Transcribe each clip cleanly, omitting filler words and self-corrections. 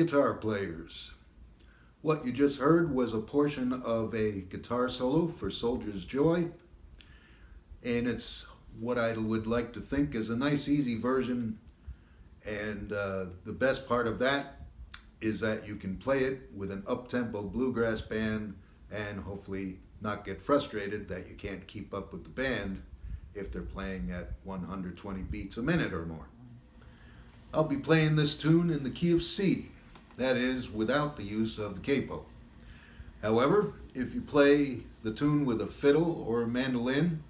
guitar players. What you just heard was a portion of a guitar solo for Soldier's Joy, and it's what I would like to think is a nice easy version, and the best part of that is that you can play it with an up-tempo bluegrass band and hopefully not get frustrated that you can't keep up with the band if they're playing at 120 beats a minute or more. I'll be playing this tune in the key of C, that is, without the use of the capo. However, if you play the tune with a fiddle or a mandolin,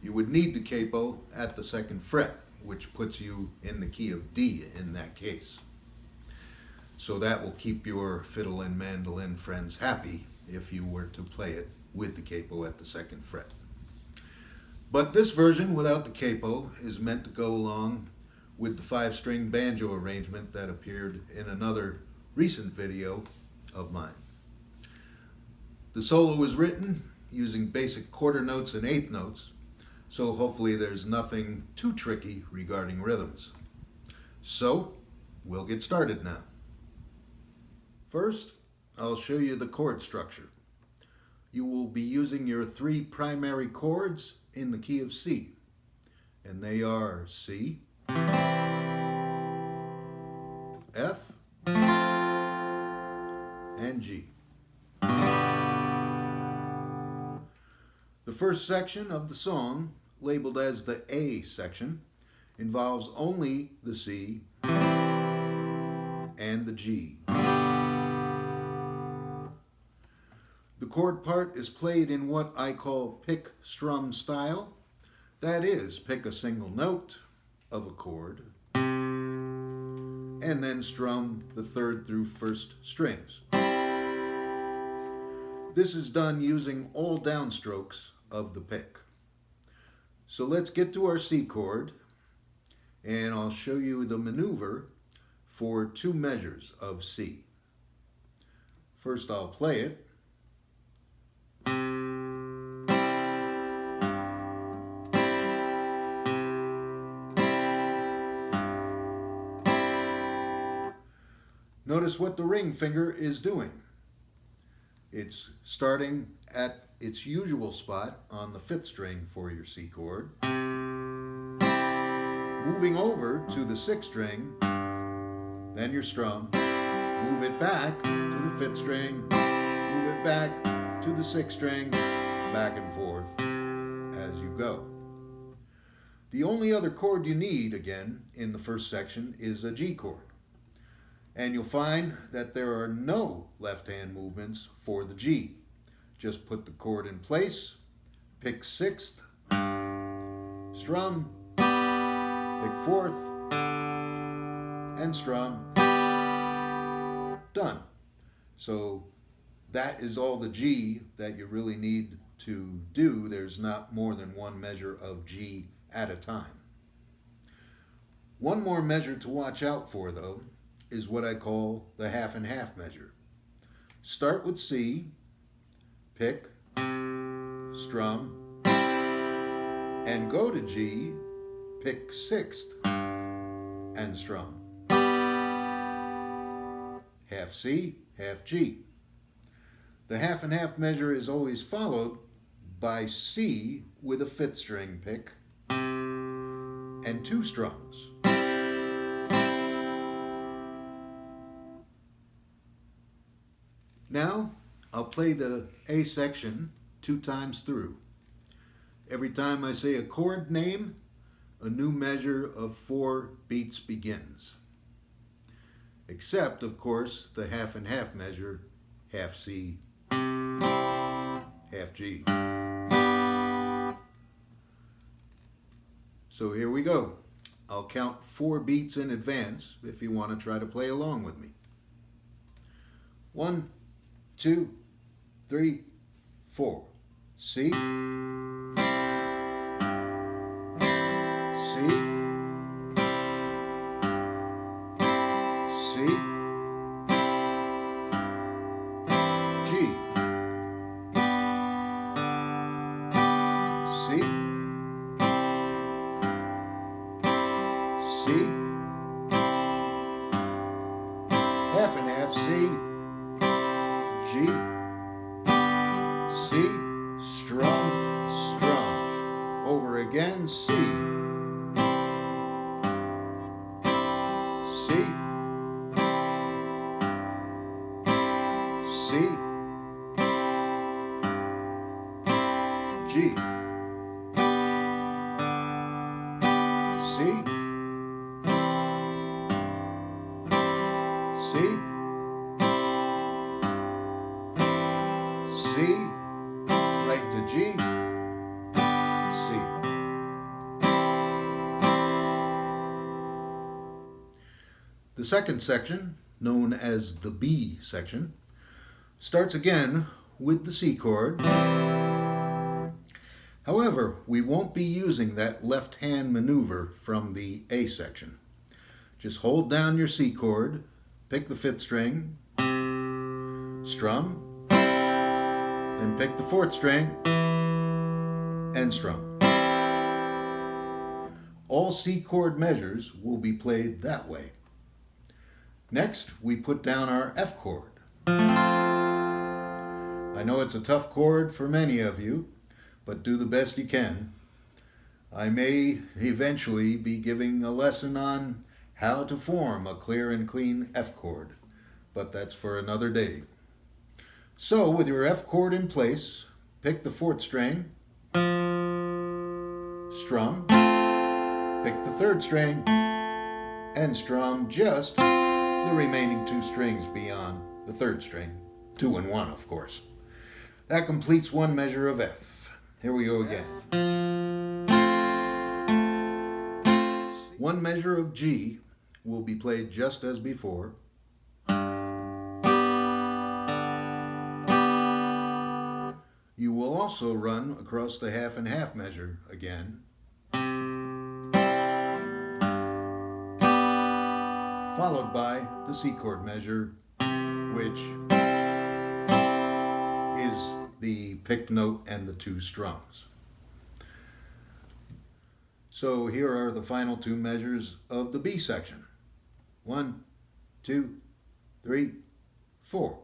you would need the capo at the 2nd fret, which puts you in the key of D in that case. So that will keep your fiddle and mandolin friends happy if you were to play it with the capo at the 2nd fret. But this version without the capo is meant to go along with the 5-string banjo arrangement that appeared in another recent video of mine. The solo was written using basic quarter notes and eighth notes, so hopefully there's nothing too tricky regarding rhythms. So, we'll get started now. First, I'll show you the chord structure. You will be using your 3 primary chords in the key of C, and they are C, F, and G. The first section of the song, labeled as the A section, involves only the C and the G. The chord part is played in what I call pick-strum style. That is, pick a single note of a chord and then strum the 3rd through 1st strings. This is done using all downstrokes of the pick. So let's get to our C chord, and I'll show you the maneuver for 2 measures of C. First I'll play it. Notice what the ring finger is doing. It's starting at its usual spot on the 5th string for your C chord, moving over to the 6th string, then your strum, move it back to the 5th string, move it back to the 6th string, back and forth as you go. The only other chord you need, again, in the first section is a G chord. And you'll find that there are no left-hand movements for the G. Just put the chord in place, pick 6th, strum, pick 4th, and strum. Done. So that is all the G that you really need to do. There's not more than one measure of G at a time. One more measure to watch out for, though, is what I call the half and half measure. Start with C, pick, strum, and go to G, pick 6th, and strum. Half C, half G. The half and half measure is always followed by C with a 5th string pick and 2 strums. Now, I'll play the A section 2 times through. Every time I say a chord name, a new measure of 4 beats begins. Except, of course, the half and half measure, half C, half G. So here we go. I'll count 4 beats in advance if you want to try to play along with me. 1, 2, 3, 4. C, C, C, G, C, C, F, F and F, C, G, C, strum, strum. Over again, C, C, C, G, C, C, C, right to G, C. The second section, known as the B section, starts again with the C chord. However, we won't be using that left hand maneuver from the A section. Just hold down your C chord, pick the 5th string, strum, then pick the 4th string, and strum. All C chord measures will be played that way. Next, we put down our F chord. I know it's a tough chord for many of you, but do the best you can. I may eventually be giving a lesson on how to form a clear and clean F chord, but that's for another day. So with your F chord in place, pick the 4th string, strum, pick the 3rd string, and strum just the remaining 2 strings beyond the 3rd string, 2 and 1 of course. That completes one measure of F. Here we go again. One measure of G will be played just as before. You will also run across the half and half measure again, followed by the C chord measure, which is the picked note and the 2 strums. So here are the final 2 measures of the B section. 1, 2, 3, 4.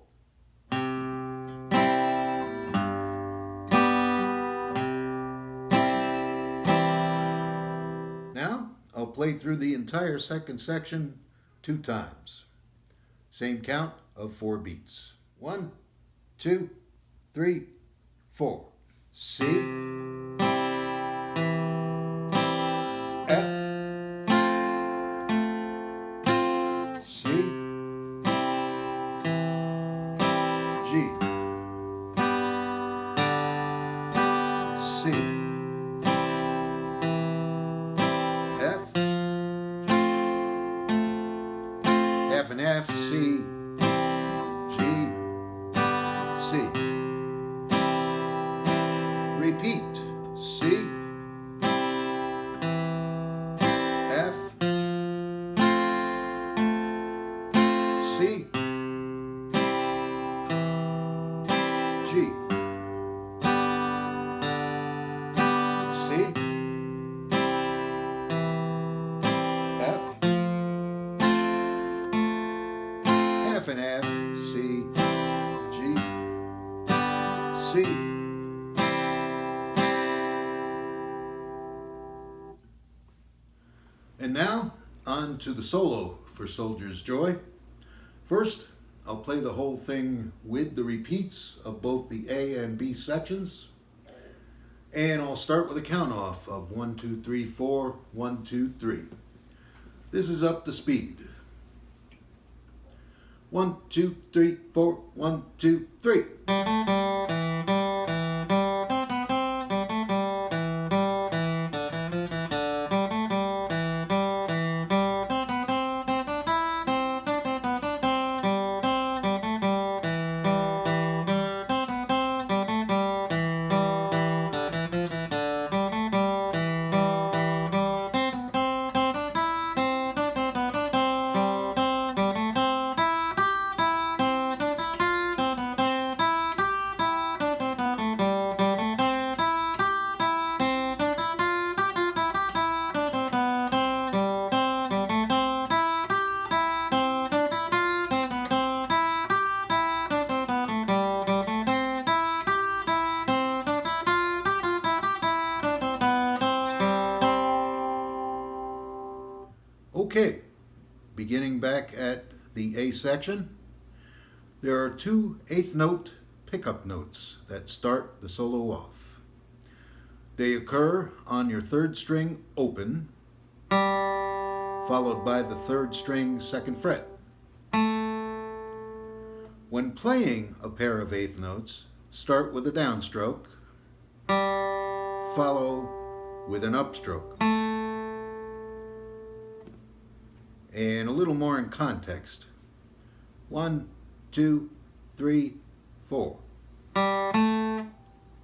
Now I'll play through the entire second section 2 times. Same count of 4 beats. 1, 2, 3, 4. C, F, C, G, C, F, F and F, C, G, C. Repeat. C, F, C, G, C, F, F and F, C, G, C. And now, on to the solo for Soldier's Joy. First, I'll play the whole thing with the repeats of both the A and B sections. And I'll start with a count off of 1, 2, 3, 4, 1, 2, 3. This is up to speed. 1, 2, 3, 4, 1, 2, 3. Okay, beginning back at the A section, there are two eighth note pickup notes that start the solo off. They occur on your third string open, followed by the third string second fret. When playing a pair of eighth notes, start with a downstroke, follow with an upstroke. And a little more in context. 1, 2, 3, 4.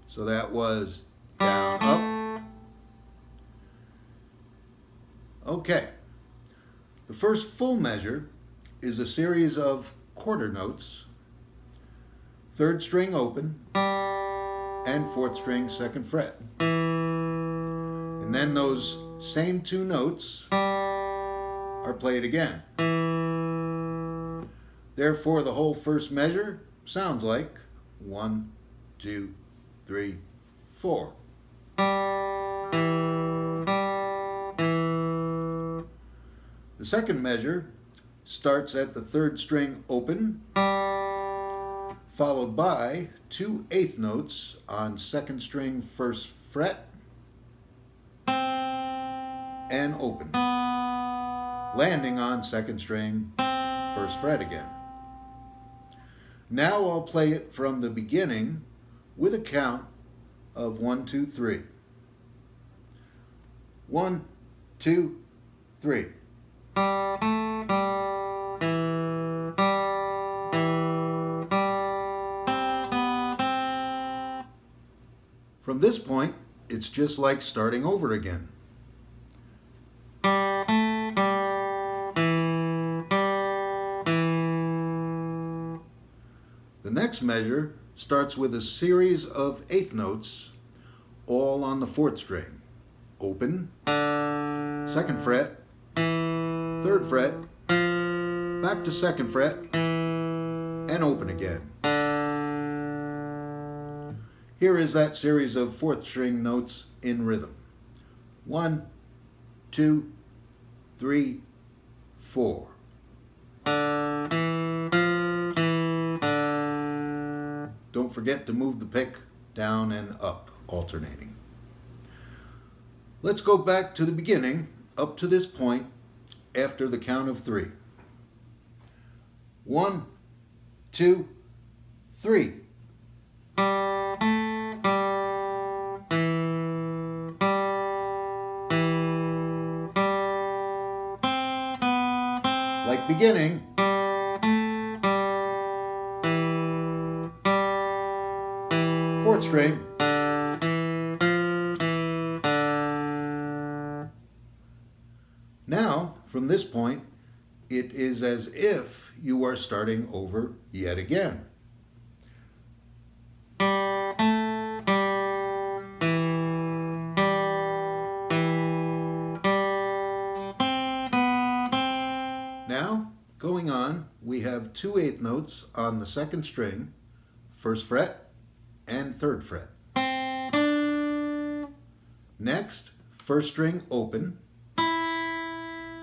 So that was down, up. Okay. The first full measure is a series of quarter notes, third string open, and fourth string second fret. And then those same two notes are played again. Therefore, the whole first measure sounds like 1, 2, 3, 4. The second measure starts at the third string open, followed by two eighth notes on second string first fret and open, landing on second string first fret again. Now I'll play it from the beginning with a count of 1, 2, 3. 1, 2, 3. From this point, it's just like starting over again. The next measure starts with a series of eighth notes, all on the fourth string. Open, second fret, third fret, back to second fret, and open again. Here is that series of fourth string notes in rhythm. 1, 2, 3, 4. Don't forget to move the pick down and up, alternating. Let's go back to the beginning, up to this point, after the count of 3. 1, 2, 3. Like beginning. Fourth string. Now, from this point, it is as if you are starting over yet again. Now, going on, we have two eighth notes on the second string, first fret and third fret. Next, first string open,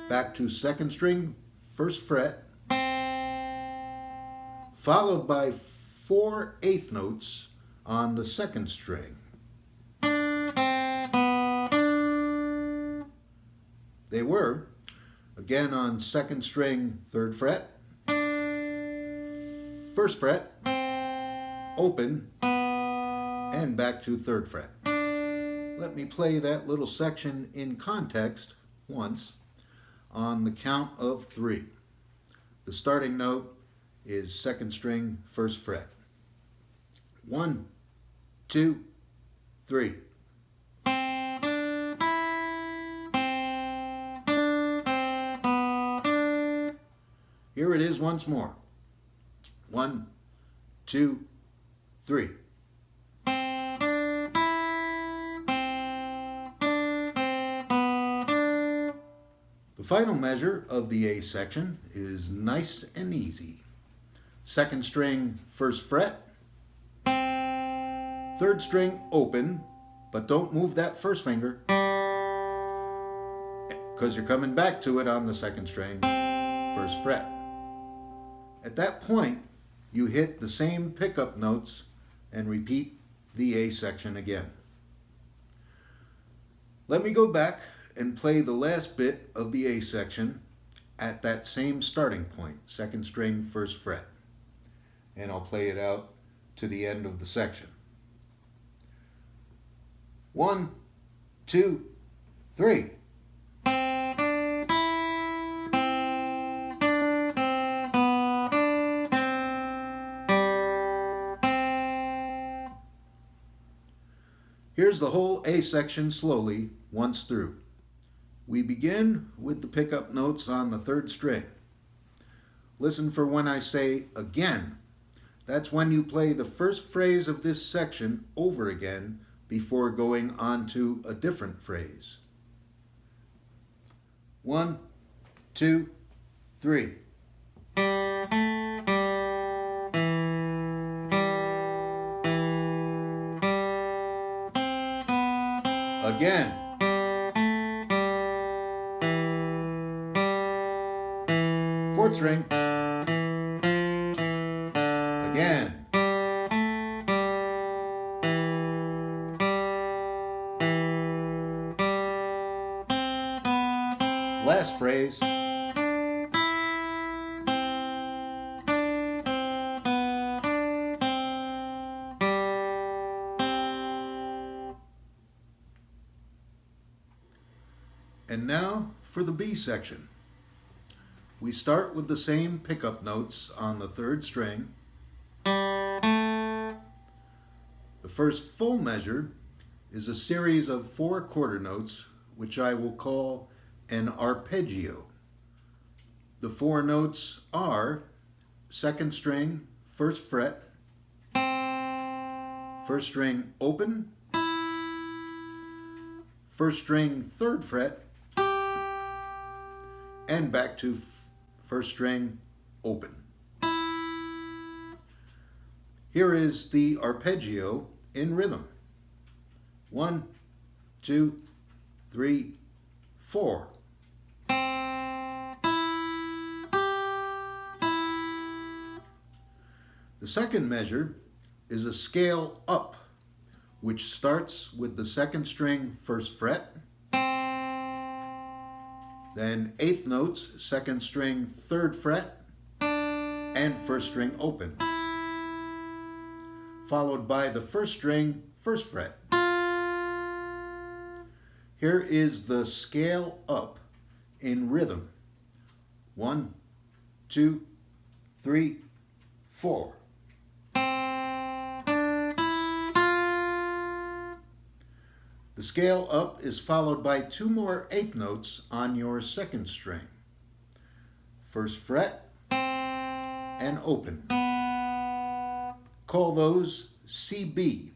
back to second string, first fret, followed by 4 eighth notes on the second string. They were, again on second string, third fret, first fret, open, and back to third fret. Let me play that little section in context once on the count of 3. The starting note is second string, first fret. 1, 2, 3. Here it is once more. 1, 2, 3. The final measure of the A section is nice and easy. Second string, first fret. Third string open, but don't move that first finger. because you're coming back to it on the second string, first fret. At that point, you hit the same pickup notes and repeat the A section again. Let me go back and play the last bit of the A section at that same starting point, second string, first fret. And I'll play it out to the end of the section. 1, 2, 3. Here's the whole A section slowly, once through. We begin with the pickup notes on the third string. Listen for when I say again. That's when you play the first phrase of this section over again before going on to a different phrase. 1, 2, 3. Again. Fourth string. Again. Last phrase. And now for the B section. We start with the same pickup notes on the third string. The first full measure is a series of 4 quarter notes, which I will call an arpeggio. The 4 notes are second string, first fret, first string open, first string, third fret, and back to first string open. Here is the arpeggio in rhythm. 1, 2, 3, 4. The second measure is a scale up, which starts with the second string, first fret, then eighth notes, second string, third fret, and first string open, followed by the first string, first fret. Here is the scale up in rhythm. 1, 2, 3, 4. The scale up is followed by 2 more eighth notes on your second string. First fret and open. Call those CB.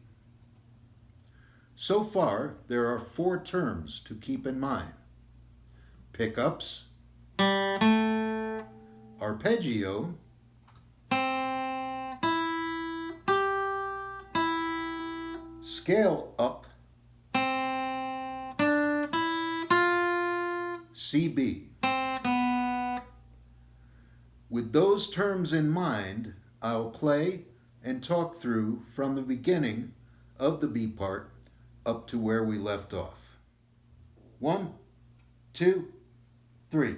So far, there are 4 terms to keep in mind. Pickups, arpeggio, scale up, CB. With those terms in mind, I'll play and talk through from the beginning of the B part up to where we left off. 1, 2, 3.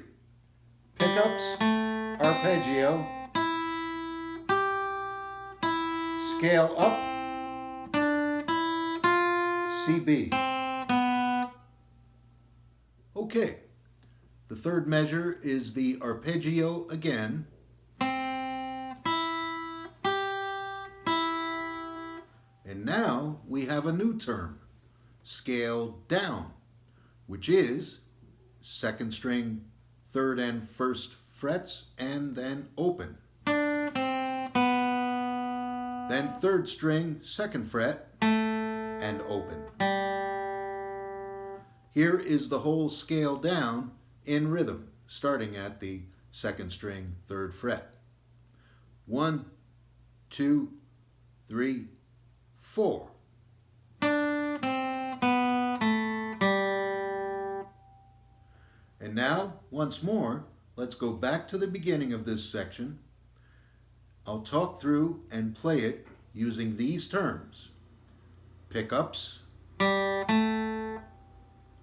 Pickups, arpeggio, scale up, CB. Okay, the third measure is the arpeggio again. And now we have a new term, scale down, which is second string, third and first frets, and then open. Then third string, second fret, and open. Here is the whole scale down in rhythm, starting at the second string, third fret. 1, 2, 3, 4. And now, once more, let's go back to the beginning of this section. I'll talk through and play it using these terms: pickups,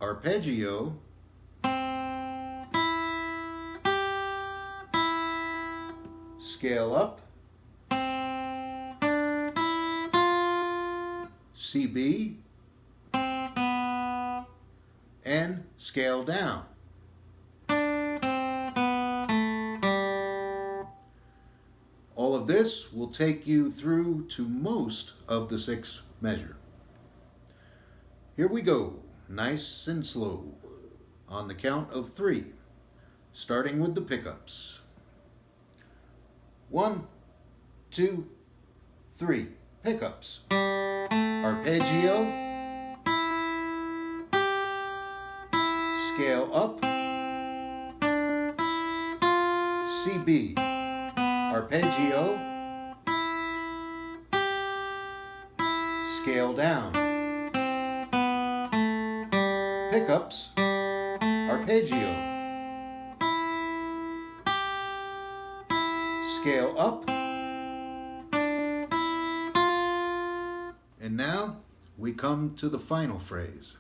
arpeggio, scale up, CB, and scale down. All of this will take you through to most of the sixth measure. Here we go, nice and slow, on the count of 3, starting with the pickups. 1, 2, 3, pickups. Arpeggio, scale up, CB, arpeggio, scale down, pickups, arpeggio, scale up, and now we come to the final phrase.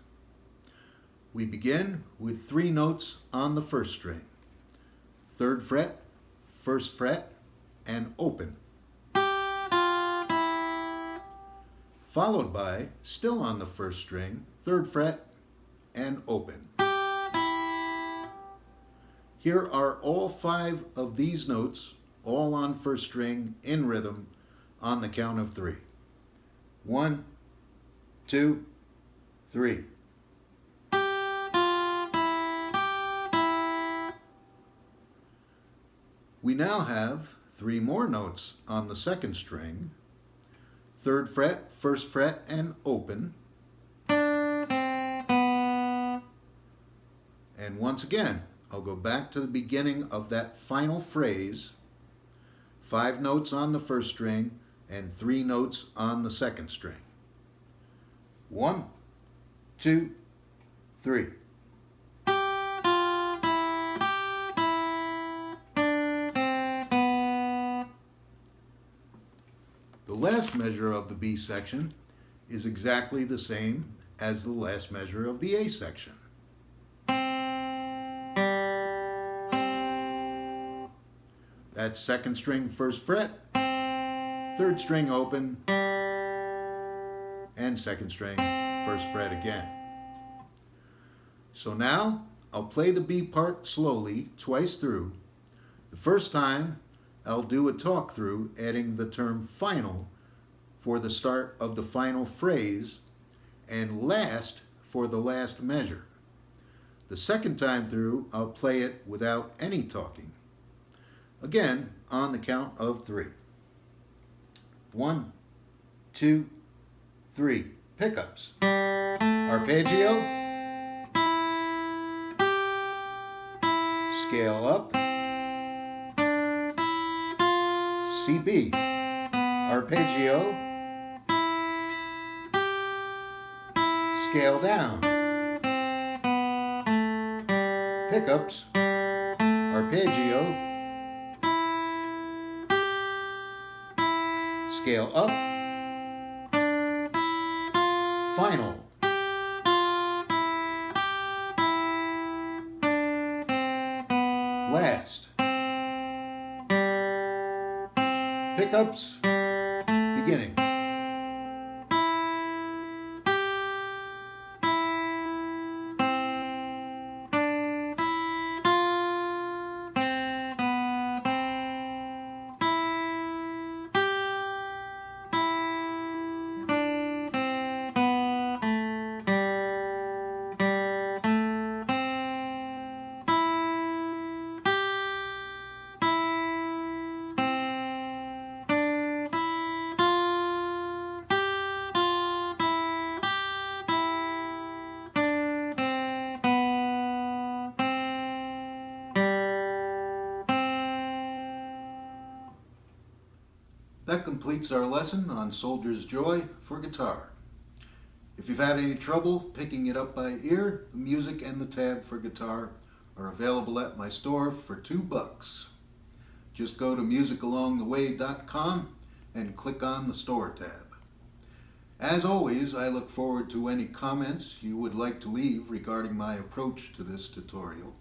We begin with 3 notes on the first string: 3rd fret, 1st fret, and open. Followed by, still on the 1st string, 3rd fret, and open. Here are all 5 of these notes, all on 1st string in rhythm, on the count of 3. 1, 2, 3. We now have 3 more notes on the 2nd string: 3rd fret, 1st fret, and open. And once again, I'll go back to the beginning of that final phrase: 5 notes on the 1st string and 3 notes on the 2nd string. 1, 2, 3. The last measure of the B section is exactly the same as the last measure of the A section. That's 2nd string, 1st fret, 3rd string open, and 2nd string, 1st fret again. So now I'll play the B part slowly twice through. The first time I'll do a talk through, adding the term final for the start of the final phrase, and last for the last measure. The second time through, I'll play it without any talking. Again, on the count of 3. 1, 2, 3. Pickups. Arpeggio. Scale up. CB. Arpeggio. Scale down. Pickups. Arpeggio. Scale up. Final. Last. Pickups. Beginning. That completes our lesson on Soldier's Joy for guitar. If you've had any trouble picking it up by ear, the music and the tab for guitar are available at my store for $2. Just go to musicalongtheway.com and click on the store tab. As always, I look forward to any comments you would like to leave regarding my approach to this tutorial.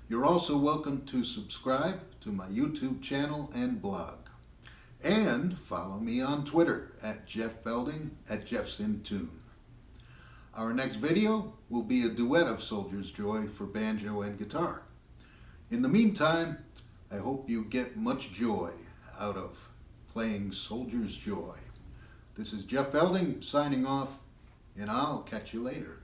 You're also welcome to subscribe to my YouTube channel and blog. And follow me on Twitter at Jeff Belding at Jeff's in Tune. Our next video will be a duet of Soldier's Joy for banjo and guitar. In the meantime, I hope you get much joy out of playing Soldier's Joy. This is Jeff Belding signing off, and I'll catch you later.